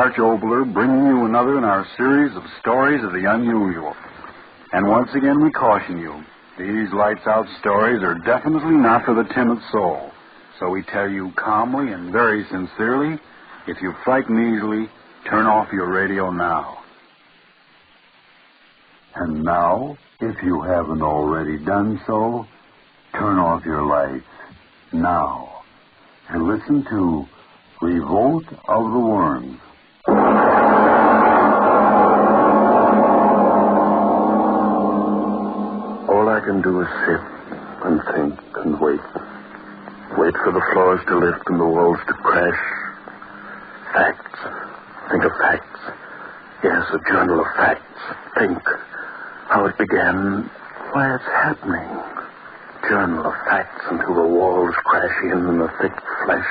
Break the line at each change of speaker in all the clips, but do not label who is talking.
Arch Obler, bringing you another in our series of stories of the unusual. And once again, we caution you, these lights-out stories are definitely not for the timid soul. So we tell you calmly and very sincerely, if you frighten easily, turn off your radio now. And now, if you haven't already done so, turn off your lights now and listen to Revolt of the Worms.
All I can do is sit and think and wait. Wait for the floors to lift and the walls to crash. Facts. Think of facts. Yes, a journal of facts. Think how it began, why it's happening. Journal of facts until the walls crash in and the thick flesh.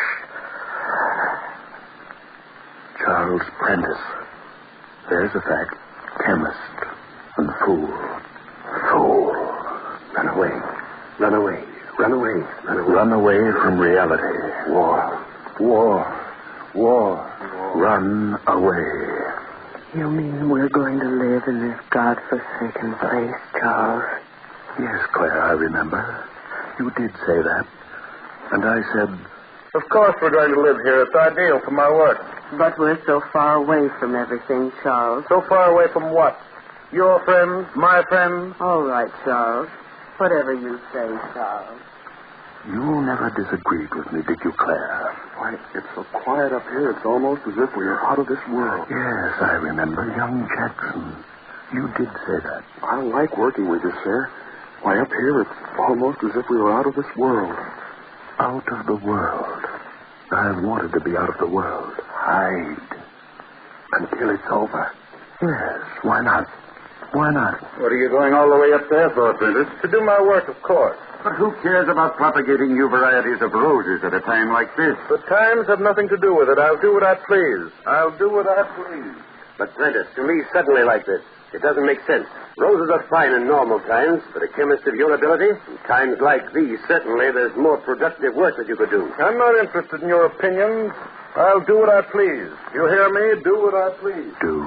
Charles Prentice. There's a fact. Chemist and fool. Fool. Run away. Run away. Run away. Run away. Run away from reality. War. War. War. Run away.
You mean we're going to live in this God-forsaken place, Charles?
Yes, Claire, I remember. You did say that. And I said,
of course we're going to live here. It's ideal for my work.
But we're so far away from everything, Charles.
So far away from what? Your friends? My friends?
All right, Charles. Whatever you say, Charles.
You never disagreed with me, did you, Claire?
Why, it's so quiet up here, it's almost as if we are out of this world.
Yes, I remember. Young Jackson. You did say that.
I like working with you, sir. Why, up here, it's almost as if we were out of this world.
Out of the world. I've wanted to be out of the world. Hide. Until it's over. Yes, why not? Why not?
What are you going all the way up there for, Prentice? To do my work, of course.
But who cares about propagating new varieties of roses at a time like this?
The times have nothing to do with it. I'll do what I please. I'll do what I please.
But, Prentice, to leave suddenly like this, it doesn't make sense. Roses are fine in normal times, but a chemist of your ability, in times like these, certainly there's more productive work that you could do.
I'm not interested in your opinions. I'll do what I please. You hear me? Do what I please.
Do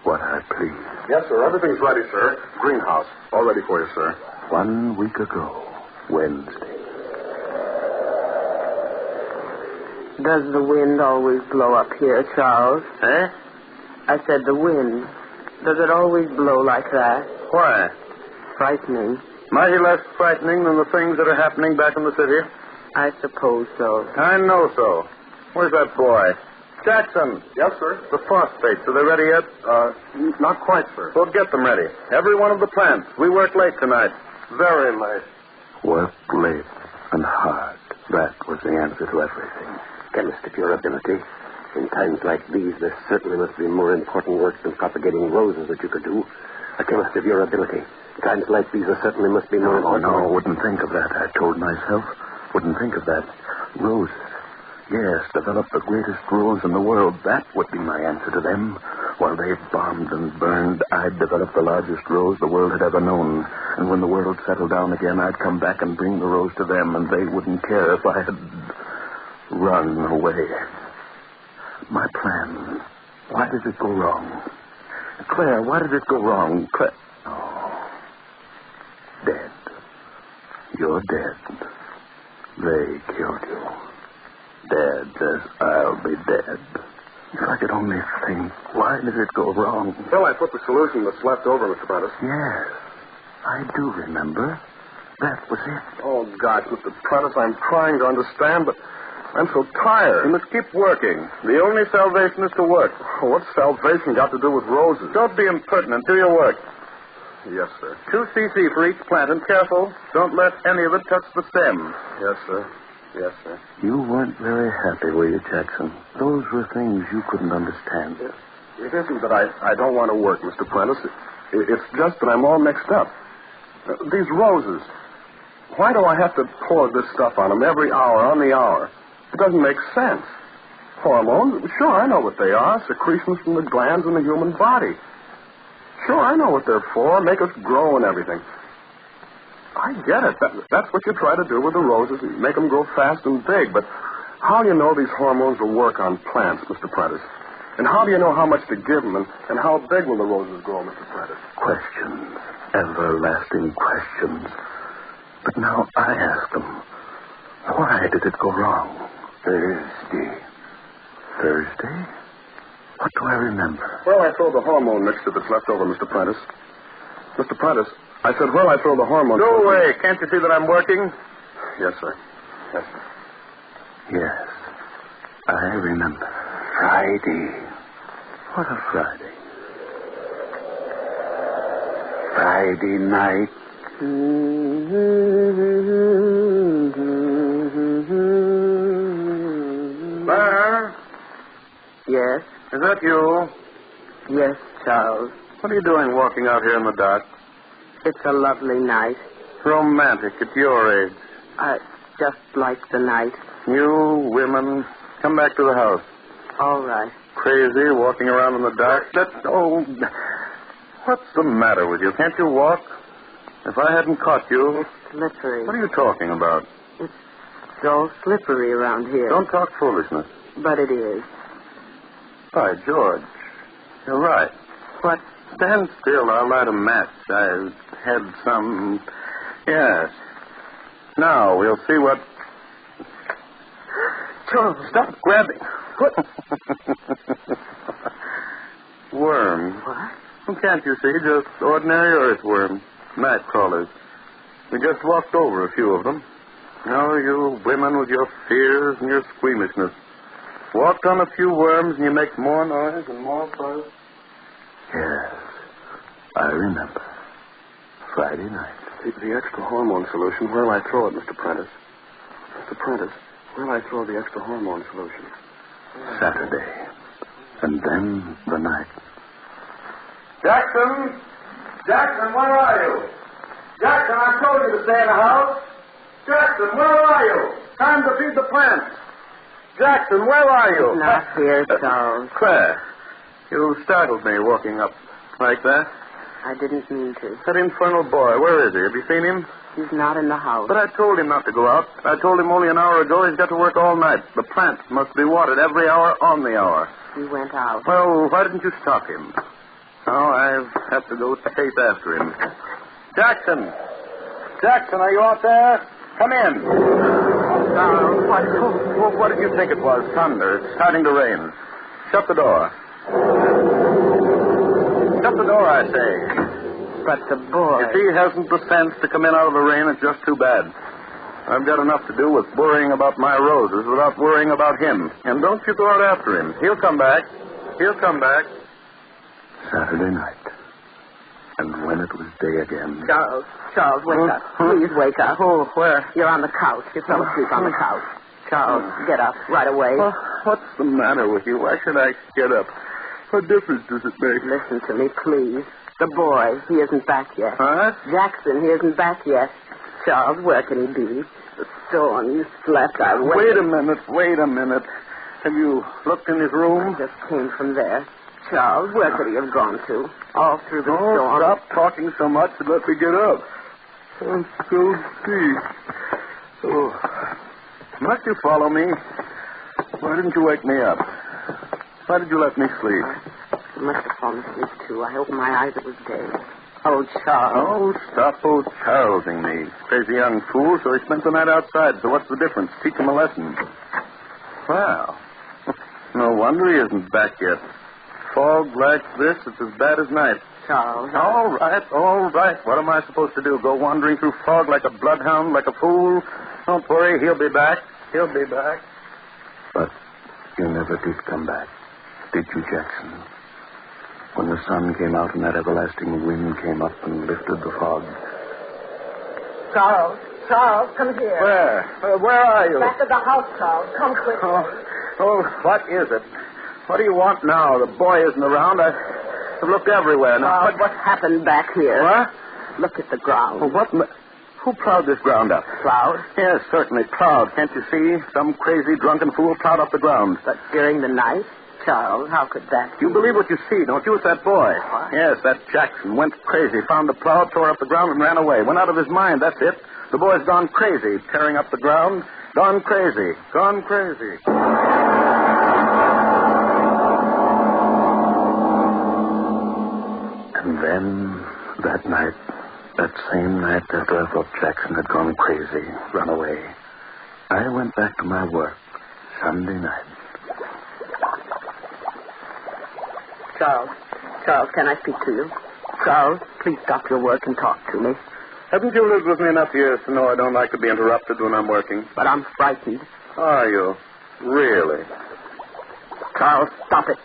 what I please.
Yes, sir. Everything's ready, sir. Greenhouse. All ready for you, sir.
1 week ago, Wednesday.
Does the wind always blow up here, Charles?
Eh?
I said the wind. Does it always blow like that?
Why?
Frightening.
Mighty less frightening than the things that are happening back in the city?
I suppose so.
I know so. Where's that boy? Jackson.
Yes, sir.
The phosphates, are they ready yet?
Not quite, sir.
We'll get them ready. Every one of the plants. We work late tonight. Very late.
Work late and hard. That was the answer to everything.
Chemist of your ability. In times like these, there certainly must be more important work than propagating roses that you could do. A chemist of your ability. In times like these, there certainly must be more important
No, wouldn't think of that, I told myself. Wouldn't think of that. Roses. Yes, develop the greatest rose in the world. That would be my answer to them. While they bombed and burned, I'd develop the largest rose the world had ever known. And when the world settled down again, I'd come back and bring the rose to them, and they wouldn't care if I had run away. My plan. Why did it go wrong? Claire, why did it go wrong? Claire. Oh. Dead. You're dead. They killed you. Dead as I'll be dead. If I could only think, why did it go wrong?
Till I put the solution that's left over, Mr. Prentice.
Yes, I do remember. That was it.
Oh, gosh, Mr. Prentice, I'm trying to understand, but I'm so tired.
You must keep working. The only salvation is to work.
Oh, what's salvation got to do with roses?
Don't be impertinent. Do your work.
Yes, sir.
2 cc for each plant, and careful. Don't let any of it touch the stem.
Yes, sir. Yes, sir.
You weren't very happy, were you, Jackson? Those were things you couldn't understand.
It isn't that I don't want to work, Mr. Prentice. It's just that I'm all mixed up. These roses, why do I have to pour this stuff on them every hour, on the hour? It doesn't make sense. Hormones? Sure, I know what they are. Secretions from the glands in the human body. Sure, I know what they're for. Make us grow and everything. I get it. That's what you try to do with the roses. Make them grow fast and big. But how do you know these hormones will work on plants, Mr. Prentice? And how do you know how much to give them, and how big will the roses grow, Mr. Prentice?
Questions. Everlasting questions. But now I ask them, why did it go wrong?
Thursday.
Thursday? What do I remember?
Well, I throw the hormone mixture that's left over, Mr. Prentice. Mr. Prentice, I said, where I throw the hormone...
Go away. Can't you see that I'm working?
Yes, sir. Yes, sir.
Yes, I remember.
Friday.
What a Friday.
Friday night.
Claire?
Yes?
Is that you?
Yes, Charles.
What are you doing walking out here in the dark?
It's a lovely night.
Romantic at your age.
I just like the night.
You women, come back to the house.
All right.
Crazy, walking around in the dark. What's the matter with you? Can't you walk? If I hadn't caught you...
Slippery.
What are you talking about?
It's so slippery around here.
Don't talk foolishness.
But it is.
By George, you're right.
What?
Stand still. I'll light a match. I had some... Yes. Now, we'll see what...
Charles.
Stop grabbing. What? Worms.
What?
Well, can't you see? Just ordinary earthworms. Night crawlers. We just walked over a few of them. Oh, you women with your fears and your squeamishness. Walk on a few worms and you make more noise and more fuss.
Yes, I remember. Friday night.
The extra hormone solution, where'll I throw it, Mr. Prentice? Mr. Prentice, where'll I throw the extra hormone solution?
Saturday. And then the night.
Jackson! Jackson, where are you? Jackson, I told you to stay in the house. Jackson, where are you? Time to feed the plants. Jackson, where are you?
Not here, Charles.
Claire, you startled me walking up like that.
I didn't mean to.
That infernal boy, where is he? Have you seen him?
He's not in the house.
But I told him not to go out. I told him only an hour ago he's got to work all night. The plants must be watered every hour on the hour.
He went out.
Well, why didn't you stop him? Now I have to go chase after him. Jackson! Jackson, are you out there? Come in. What did you think it was? Thunder. It's starting to rain. Shut the door. Shut the door, I say.
But the boy...
If he hasn't the sense to come in out of the rain, it's just too bad. I've got enough to do with worrying about my roses without worrying about him. And don't you go out after him. He'll come back. He'll come back.
Saturday night. And when it was day again...
Charles, wake up. Please wake up.
Oh, where?
You're on the couch. You fell asleep on the couch. Charles, get up right away.
What's the matter with you? Why should I get up? What difference does it make?
Listen to me, please. The boy, he isn't back yet.
Huh?
Jackson, he isn't back yet. Charles, where can he be? The storm, you slept.
Wait a minute. Have you looked in his room?
I just came from there. Charles, where could he have gone to? All through the storm.
Stop talking so much and let me get up. Let's go see. Oh. Must you follow me? Why didn't you wake me up? Why did you let me sleep?
I must have fallen asleep, too. I opened my eyes. It was day. Oh, Charles.
Oh, stop Charlesing me. Crazy young fool, so he spent the night outside. So what's the difference? Teach him a lesson. Well, no wonder he isn't back yet. Fog like this, it's as bad as night.
Charles.
All right. What am I supposed to do? Go wandering through fog like a bloodhound, like a fool? Don't worry, he'll be back.
But you never did come back, did you, Jackson? When the sun came out and that everlasting wind came up and lifted the fog.
Charles, come here.
Where are you?
Back to the house, Charles. Come quick.
Oh, what is it? What do you want now? The boy isn't around. I've looked everywhere now.
Charles, what happened back here?
What?
Look at the ground.
Who plowed this ground up?
Plowed?
Yes, certainly, plowed. Can't you see? Some crazy, drunken fool plowed up the ground.
But during the night? Charles, how could that be?
You believe what you see, don't you? It's that boy.
What?
Yes, that Jackson went crazy, found the plow, tore up the ground, and ran away. Went out of his mind, that's it. The boy's gone crazy, tearing up the ground. Gone crazy.
And then, that same night after I thought Jackson had gone crazy, run away, I went back to my work Sunday night.
Charles, can I speak to you? Charles, please stop your work and talk to me.
Haven't you lived with me enough years to know I don't like to be interrupted when I'm working?
But I'm frightened.
Are you? Really?
Charles, stop it.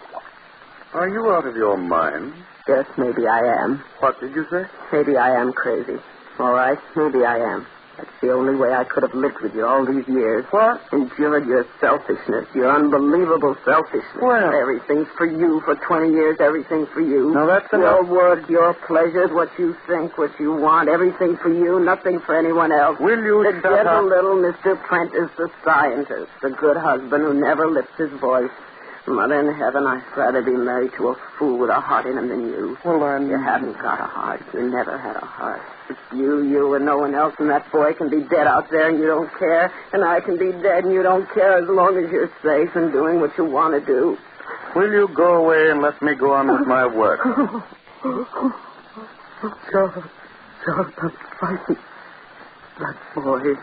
Are you out of your mind?
Yes, maybe I am.
What did you say?
Maybe I am crazy. All right, maybe I am. That's the only way I could have lived with you all these years.
What?
Endured your selfishness, your unbelievable selfishness.
Well.
Everything's for you for 20 years, everything for you.
Now, that's
your
enough.
work, your pleasures, what you think, what you want, everything for you, nothing for anyone else.
Will you
the
shut
gentle
up?
little Mr. Prentice, the scientist, the good husband who never lifts his voice. Mother in heaven, I'd rather be married to a fool with a heart in him than you.
Well, then.
You haven't got a heart. You never had a heart. It's you, and no one else, and that boy can be dead out there and you don't care, and I can be dead and you don't care as long as you're safe and doing what you want to do.
Will you go away and let me go on with my work?
Charles, I'm frightened. That boy.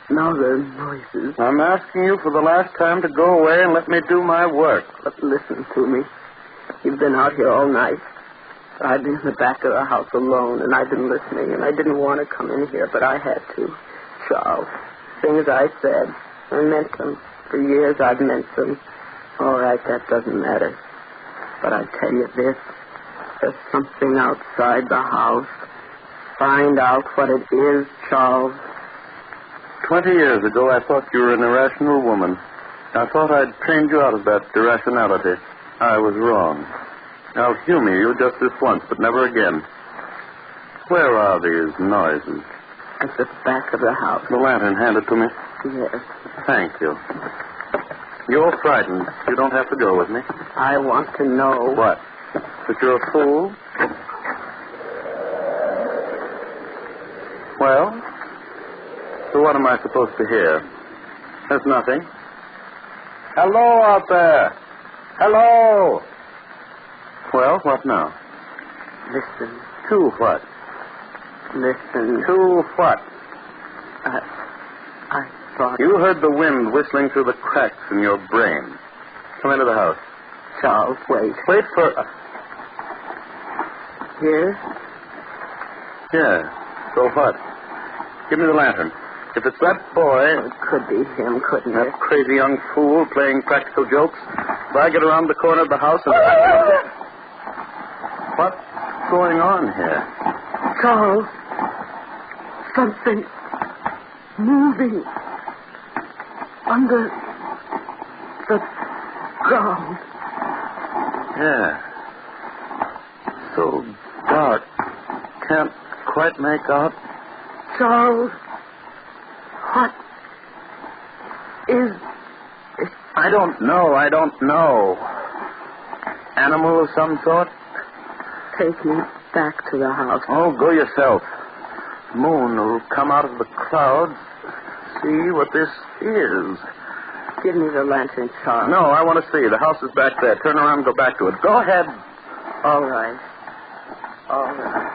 Now there are noises.
I'm asking you for the last time to go away and let me do my work.
But listen to me. You've been out here all night. I've been in the back of the house alone, and I've been listening, and I didn't want to come in here, but I had to. Charles, things I said, I meant them. For years I've meant them. All right, that doesn't matter. But I tell you this, there's something outside the house. Find out what it is, Charles.
20 years ago, I thought you were an irrational woman. I thought I'd trained you out of that irrationality. I was wrong. I'll humor you just this once, but never again. Where are these noises?
At the back of the house.
The lantern, hand it to me.
Yes.
Thank you. You're frightened. You don't have to go with me.
I want to know.
What? That you're a fool? Well? So what am I supposed to hear? There's nothing. Hello out there. Hello. Well, what now?
Listen.
To what?
Listen.
To what?
I thought...
You heard the wind whistling through the cracks in your brain. Come into the house.
Charles, wait.
Wait for...
Here?
Yeah. So what? Give me the lantern. If it's that boy...
It could be him, couldn't it?
That crazy young fool playing practical jokes. If I get around the corner of the house and... What's going on here?
Charles, something moving under the ground.
Yeah. So dark. Can't quite make out.
Charles, what is it?
I don't know. Animal of some sort?
Take me back to the house.
Oh, go yourself. Moon will come out of the clouds. See what this is.
Give me the lantern, Charles.
No, I want to see. The house is back there. Turn around and go back to it. Go ahead.
All right. All right.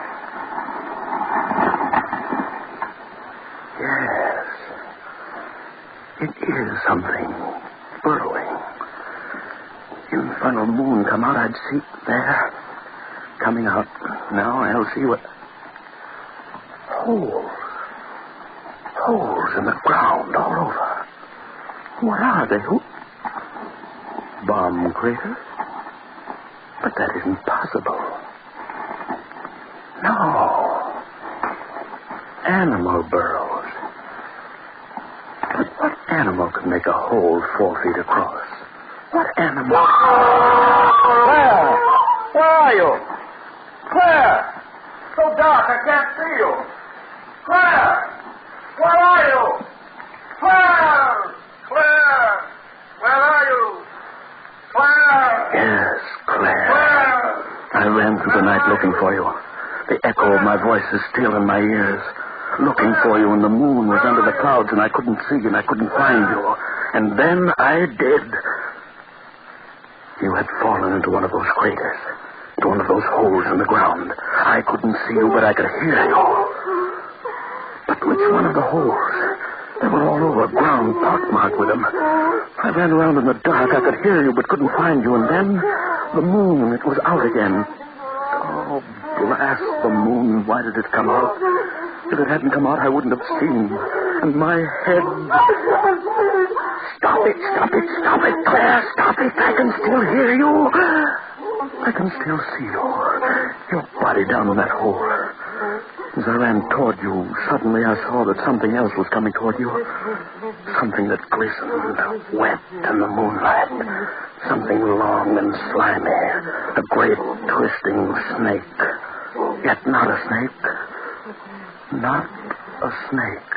Yes. It is something burrowing. Infernal moon come out, I'd see there. Coming out. Now I'll see what... Holes. Holes in the ground all over. What are they? Who? Bomb craters? But that isn't possible. No. Animal burrows. But what animal could make a hole 4 feet across? What animal?
Claire! Where are you? Claire! So dark, I can't see you. Claire! Where are you? Claire! Claire! Where are you? Claire!
Yes, Claire.
Claire!
I ran through the night looking for you. The echo of my voice is still in my ears. Looking for you, and the moon was under the clouds, and I couldn't see, and I couldn't find you. And then I did. You had fallen into one of those craters. to one of those holes in the ground. I couldn't see you, but I could hear you. But which one of the holes? They were all over, ground pockmarked with them. I ran around in the dark. I could hear you, but couldn't find you. And then the moon, it was out again. Oh, blast the moon. Why did it come out? If it hadn't come out, I wouldn't have seen. And my head... Stop it, Claire, stop it. I can still hear you. I can still see you. Your body down in that hole. As I ran toward you, suddenly I saw that something else was coming toward you. Something that glistened, wet in the moonlight. Something long and slimy. A great twisting snake. Yet not a snake. Not a snake.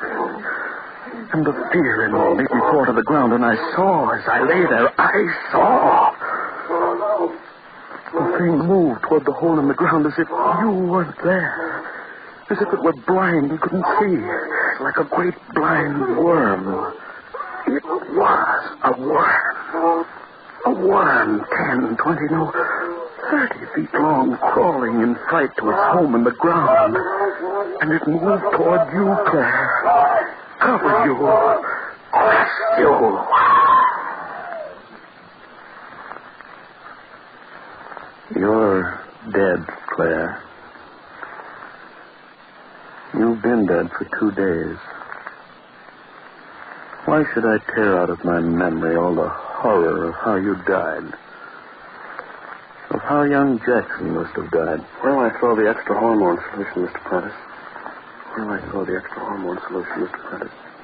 And the fear in me made me fall to the ground, and I saw, as I lay there, I saw. The thing moved toward the hole in the ground as if you weren't there. As if it were blind and couldn't see. Like a great blind worm. It was a worm. A worm, 10, 20, no, 30 feet long, crawling in fright to its home in the ground. And it moved toward you, Claire. Covered you. Crushed you. You're dead, Claire. You've been dead for 2 days. Why should I tear out of my memory all the horror of how you died? Of how young Jackson must have died?
Well, I saw the extra hormone solution, Mr. Prentice.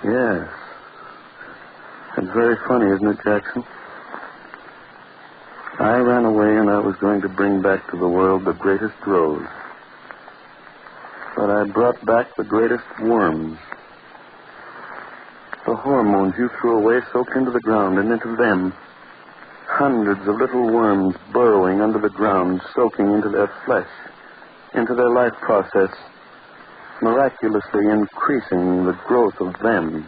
Yes. It's very funny, isn't it, Jackson? I ran away and I was going to bring back to the world the greatest rose. But I brought back the greatest worms. The hormones you threw away soaked into the ground, and into them, hundreds of little worms burrowing under the ground, soaking into their flesh, into their life process, miraculously increasing the growth of them,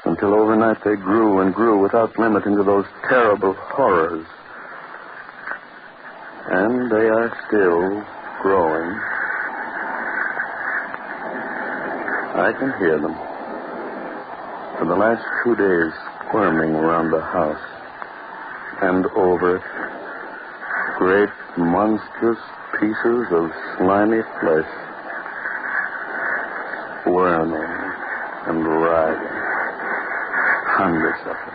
until overnight they grew and grew without limit into those terrible horrors. And they are still growing. I can hear them. For the last 2 days, squirming around the house and over it, great monstrous pieces of slimy flesh, squirming and writhing. Hundreds of them,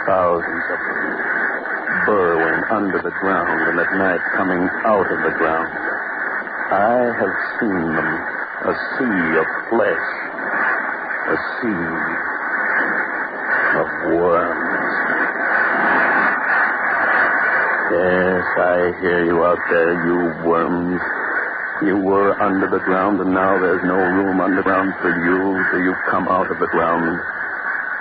thousands of them, burrowing under the ground and at night coming out of the ground. I have seen them, a sea of flesh, a sea of worms. Yes, I hear you out there, you worms. You were under the ground, and now there's no room underground for you till you come out of the ground.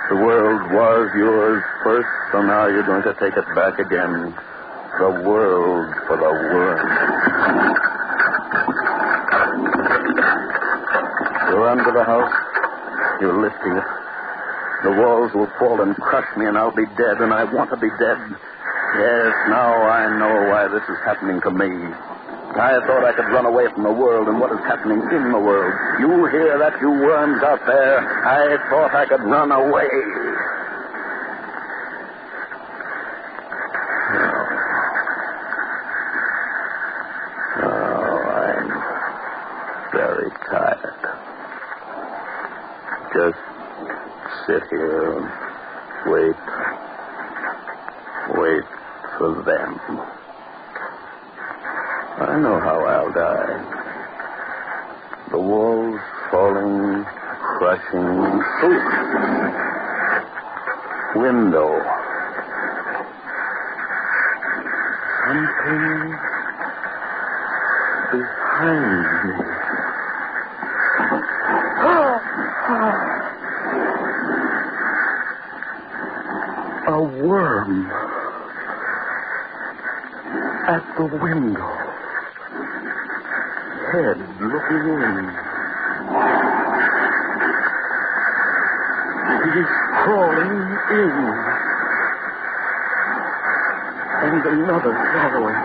The world was yours first, so now you're going to take it back again. The world for the worms. You're under the house. You're lifting it. The walls will fall and crush me, and I'll be dead, and I want to be dead. Yes, now I know why this is happening to me. I thought I could run away from the world and what is happening in the world. You hear that, you worms out there? I thought I could run away. Oh, I'm very tired. Just sit here and wait for them. I know how I'll die. The walls falling, crushing. Window. Something behind me. A worm at the window. Head looking in. He's crawling in. And another following.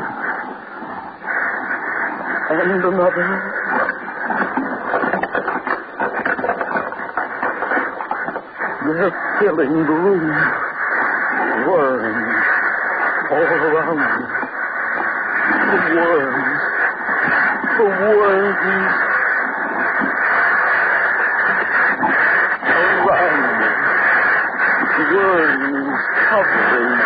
And another. They're filling the room. Worms all around me. The worms. The worms. Around me. Worms covering